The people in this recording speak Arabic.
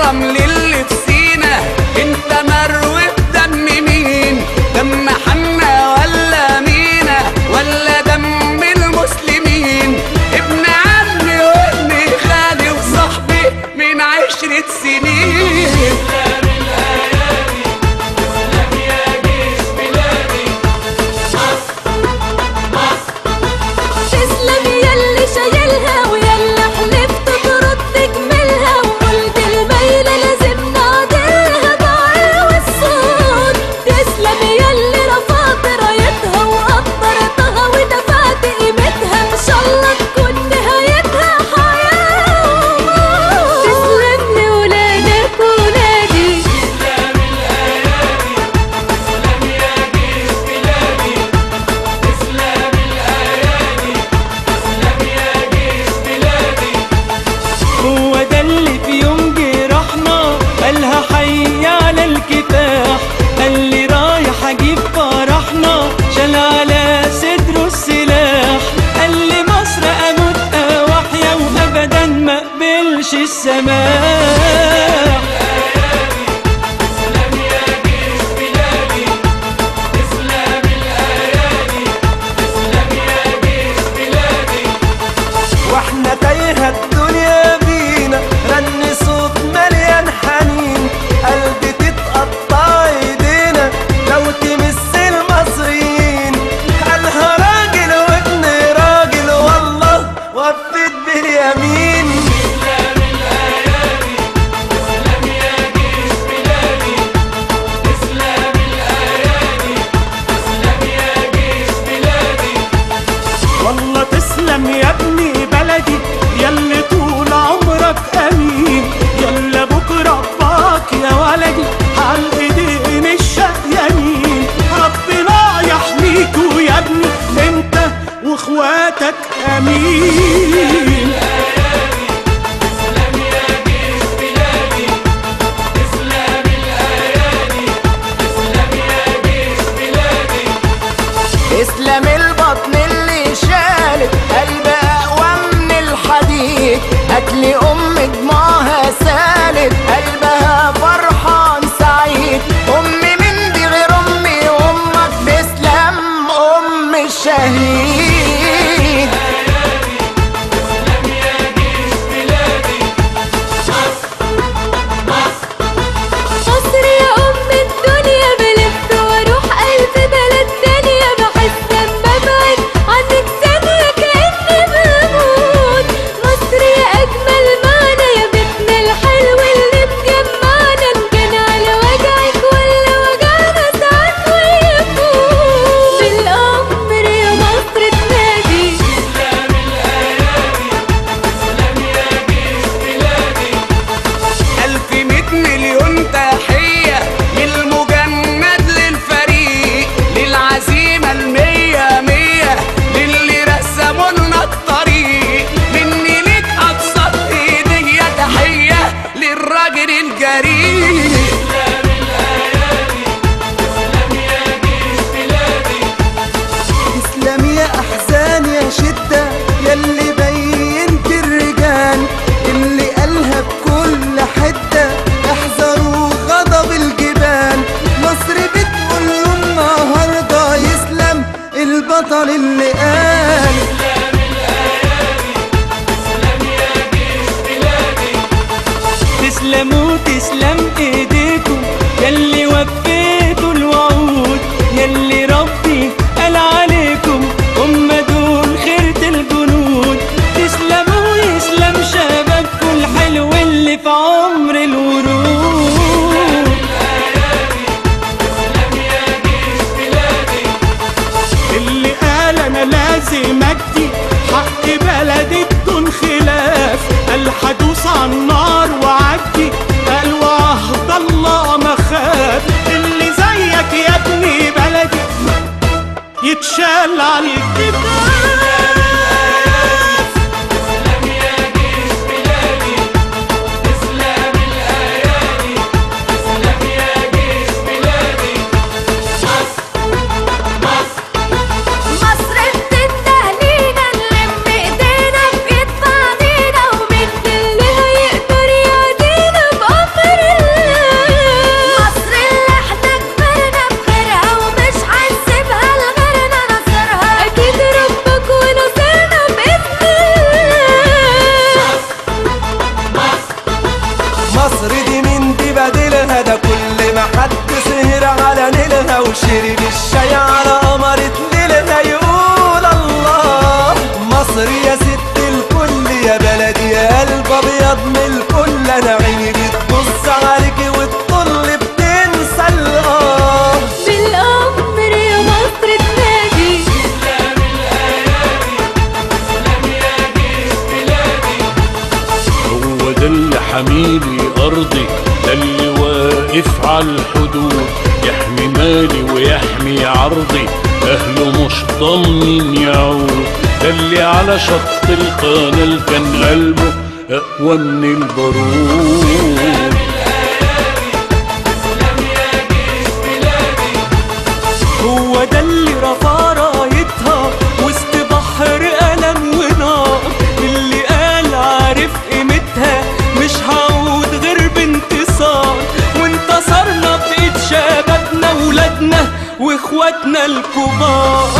الرمل اللي في سينا، انت مروي بدم مين؟ دم حنا ولا مينا ولا دم المسلمين؟ ابن عمي وابن خالي وصاحبي من 10 سنين. اللي رايح اجيب فرحنا شال على صدره السلاح، قال لي مصر اموت واحيا وابدا ما اقبلش السماح. تسلم يا جيش بلادي، تسلم الايادي، تسلم يا جيش بلادي. واحنا تايهه الدنيا بينا، رن صوت مليان حنين، قلبي تتقطع ايدينا لو تمس المصريين. قالها راجل وابن راجل والله وفت باليمين. تسلم الايادي، تسلم يا جيش بلادي، تسلم الايادي، تسلم يا جيش بلادي. والله تسلم يا ابني بلدي، ياللي طول عمرك امين، يلا بكره باك يا ولدي عالايدين الشقيانين. ربنا يحميكوا يا ابني انت واخواتك امين. تسلم يا جيش بلادي، تسلم الايادي، تسلم يا جيش بلادي. اسلام البطن اللي شالت قلب اقوى من الحديد، اكل دموعها سالت قلبها فرحان سعيد. امي من دي غير امي وامك تسلم ام الشهيد. تسلم يا جيش بلادي. مصر يا ام الدنيا، بلف واروح الف بلد تانية، بحس لما ابعد عنك ثانية كأني بموت. مصر يا اجمل معنى، يا بيتنا الحلو اللي مجمعنا، ان كان على وجعك ولا وجعنا ساعات ويفوت. بالامر يا مصر تنادي، تسلم الايادي، تسلم يا جيش بلادي. 1100 مليون تحية للمجند للفريق، للعزيمة المية مية، للي رسموا لنا الطريق. مني ليك أبسط هدية تحية للراجل الجريء. تسلم الايادي، تسلم يا جيش بلادي. تسلم يا احزان يا شده، ياللي بينت الرجال، اللي قالها بكل حته احذروا غضب الجبال. مصر بتقول له النهارده يسلم البطل اللي قال. تسلم الايادي، تسلم يا جيش بلادي. تسلموا تسلم ايديكم ياللي وفيتوا الوعود، ياللي ربي قال عليكم هم دول خيرة الجنود. تسلموا يسلم شبابكم الحلو اللي في عمر الورود. تسلم يا جيش بلادي. اللي قال انا لازم ادي حق بلدي بدون خلاف، قال هدوس على النار وعدي، قال وعهد الله ما خاف. اللي زيك يا ابني بلدي يتشال على الكتاب. تسلم يا جيش بلادي، تسلم الايادي. أرضي، ده اللي واقف على الحدود يحمي مالي ويحمي عرضي، أهله مش ضامنين يعود، ده اللي على شط القناة كان قلبه أقوى من البارود. هو ده اللي رفع رايتها وسط بحر ألم ونار، اللي قال عارف قيمتها مش هعود غير بانتصار، وانتصرنا بإيد شبابنا ولادنا واخواتنا الكبار.